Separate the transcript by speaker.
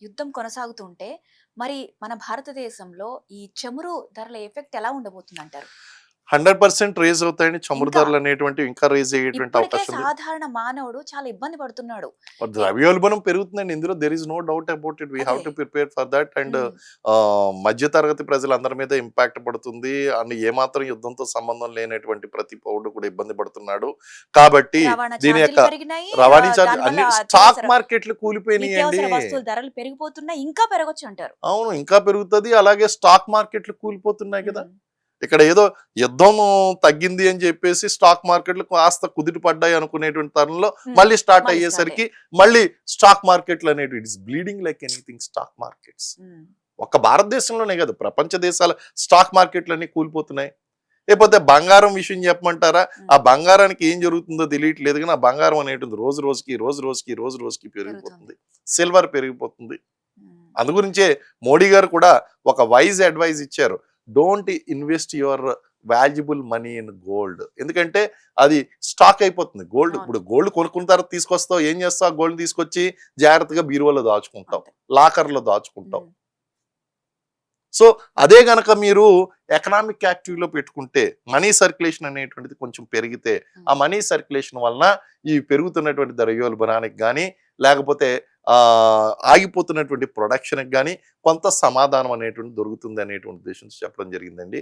Speaker 1: యుద్ధం కొనసాగుతుంటే మరి మన భారతదేశంలో ఈ చమురు ధరల ఎఫెక్ట్ ఎలా ఉండబోతుందంటారు?
Speaker 2: 100% రేజ్ అవుతాయండి. చమురు
Speaker 1: ఇంకా
Speaker 2: ధరలు అనేటువంటివి ఇంకా రేజ్ అయ్యేటువంటి
Speaker 1: ఇప్పటికే
Speaker 2: అవకాశం ఉంది.
Speaker 1: సాధారణ మానవుడు చాలా ఇబ్బంది పడుతున్నాడు. ఎ
Speaker 2: ద్రవ్యోల్బణం పెరుగుతుందండి. ఇందులో there is no doubt about it. We have
Speaker 1: అదే.
Speaker 2: To prepare for that. And
Speaker 1: hmm.
Speaker 2: మధ్య తరగతి ప్రజలందరి మీద ఇంపాక్ట్ పడుతుంది. అండ్ ఏమాత్రం యుద్ధంతో సంబంధం లేనటువంటి ప్రతి పౌరుడు కూడా ఇబ్బంది పడుతున్నాడు. కాబట్టి
Speaker 1: రవాణా
Speaker 2: దీని
Speaker 1: ఛార్జీలు
Speaker 2: యొక్క
Speaker 1: పెరిగినాయి.
Speaker 2: రవాణా ఛార్జ్
Speaker 1: దానివల్ల
Speaker 2: అన్ని స్టాక్
Speaker 1: అత్యవసర
Speaker 2: మార్కెట్లు కూలిపోయినాయండి.
Speaker 1: నిత్యావసర వస్తువుల ధరలు పెరిగిపోతున్నాయి. ఇంకా పెరగొచ్చంటారు.
Speaker 2: అవును, ఇంకా పెరుగుతది. అలాగే స్టాక్ మార్కెట్లు కూలిపోతున్నాయి కదా!
Speaker 1: హ్మ్.
Speaker 2: ఇక్కడ ఏదో యుద్ధం తగ్గింది అని చెప్పేసి స్టాక్ మార్కెట్లు కాస్త కుదిరి పడ్డాయి అనుకునేటువంటి తరుణంలో
Speaker 1: హ్మ్.
Speaker 2: మళ్ళీ స్టార్ట్
Speaker 1: మళ్ళీ స్టార్ట్
Speaker 2: అయ్యేసరికి
Speaker 1: అయ్యాయి.
Speaker 2: మళ్ళీ స్టాక్ మార్కెట్లు అనేవి it's bleeding like anything stock markets.
Speaker 1: హ్మ్.
Speaker 2: ఒక్క భారతదేశంలోనే కాదు, ప్రపంచ దేశాల స్టాక్ మార్కెట్లు అన్ని కూలిపోతున్నాయి. లేకపోతే బంగారం విషయం చెప్పమంటారా? ఆ
Speaker 1: హ్మ్.
Speaker 2: బంగారానికి ఏం జరుగుతుందో తెలియట్లేదు కానీ ఆ బంగారం అనేటువంటి రోజు రోజుకి
Speaker 1: పెరుగుతుంది.
Speaker 2: పెరిగిపోతుంది. సిల్వర్ పెరిగిపోతుంది.
Speaker 1: హ్మ్.
Speaker 2: అందుగురించే మోడీ గారు కూడా ఒక వైజ్ అడ్వైజ్ ఇచ్చారు. Don't invest your valuable money in gold. ఎందుకంటే అది స్టాక్ అయిపోతుంది. గోల్డ్
Speaker 1: అవును.
Speaker 2: ఇప్పుడు గోల్డ్ కొనుక్కున్న తర్వాత తీసుకొస్తావు, ఏం చేస్తావు? గోల్డ్ తీసుకొచ్చి జాగ్రత్తగా బీరువాలో దాచుకుంటావు,
Speaker 1: అంతే.
Speaker 2: లాకర్లో దాచుకుంటావు.
Speaker 1: హ్మ్.
Speaker 2: సో అదే గనక మీరు ఎకనామిక్ యాక్టివ్లో పెట్టుకుంటే మనీ సర్క్యులేషన్ అనేటువంటిది కొంచెం పెరిగితే ఆ
Speaker 1: హ్మ్.
Speaker 2: మనీ సర్క్యులేషన్ వలన ఈ పెరుగుతున్నటువంటి ద్రవ్యోల్బణానికి కానీ లేకపోతే ఆ ఆగిపోతున్నటువంటి ప్రొడక్షన్కి కానీ కొంత సమాధానం అనేటువంటి దొరుకుతుంది అనేటువంటి ఉద్దేశంతో చెప్పడం జరిగిందండి.